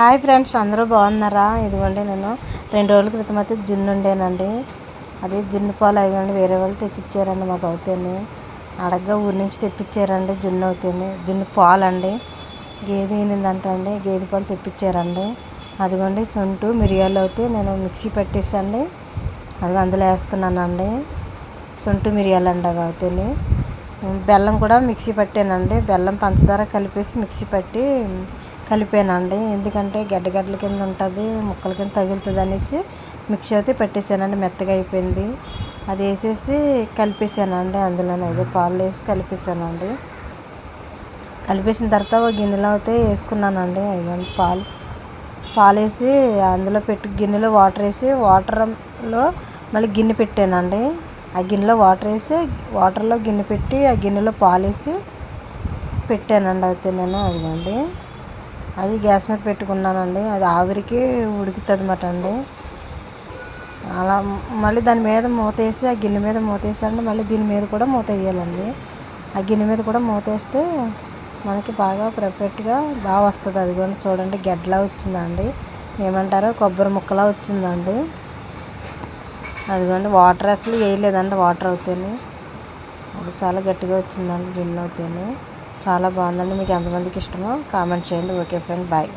Hi friends, అందరూ బాగున్నారా? ఇదిగోండి, నేను 2 రోజుల క్రితం అయితే జున్ను ఉండేనండి. అది జున్ను పాలు అయ్యండి వేరే వాళ్ళు తెచ్చిచ్చారండి. మాకు అవుతాయి అడగ్గా ఊరి నుంచి తెప్పించారండి. జున్ను అవుతాయి, జున్ను పాలు అండి. గేదె ఈనిందంట అండి, గేదె పాలు తెప్పించారండి. అదిగోండి, సొంటు మిరియాలు అయితే నేను మిక్సీ పట్టేసండి. అది అందులో వేస్తున్నానండి. సొంటు మిరియాలు అండి అవి అవుతాయి. బెల్లం కూడా మిక్సీ పట్టానండి. బెల్లం పంచదార కలిపేసి మిక్సీ పట్టి కలిపానండి. ఎందుకంటే గడ్డగడ్డల కింద ఉంటుంది, ముక్కల కింద తగులుతుంది అనేసి మిక్సీ అయితే పెట్టేశానండి. మెత్తగా అయిపోయింది. అది వేసేసి కలిపేసానండి. అందులోనే ఏదో పాలు వేసి కలిపేసానండి. కలిపేసిన తర్వాత ఒక గిన్నెలో అయితే వేసుకున్నానండి. అయ్యండి పాలు వేసి అందులో పెట్టి గిన్నెలో వాటర్ వేసి వాటర్లో మళ్ళీ గిన్నె పెట్టానండి. ఆ గిన్నెలో వాటర్ వేసి వాటర్లో గిన్నె పెట్టి ఆ గిన్నెలో పాలు వేసి పెట్టానండి. అయితే నేను అదిగోండి, అది గ్యాస్ మీద పెట్టుకున్నానండి. అది ఆవిరికి ఉడుకుతుంది అన్నమాట అండి. అలా మళ్ళీ దాని మీద మూత వేసి ఆ గిన్నె మీద మూత వేసానండి. మళ్ళీ దీని మీద కూడా మూత వేయాలండి. ఆ గిన్నె మీద కూడా మూత వేస్తే మనకి బాగా పర్ఫెక్ట్గా బాగా వస్తుంది. అది కూడా చూడండి, గడ్డలా వచ్చిందండి. ఏమంటారో కొబ్బరి ముక్కలా వచ్చిందండి. అదిగోండి, వాటర్ అసలు వేయలేదండి. వాటర్ అవుతాయి, అది చాలా గట్టిగా వచ్చిందండి. జున్ను అవుతాయి చాలా బాగుందండి. మీకు ఎంతమందికి ఇష్టమో కామెంట్ చేయండి. Okay friend, bye.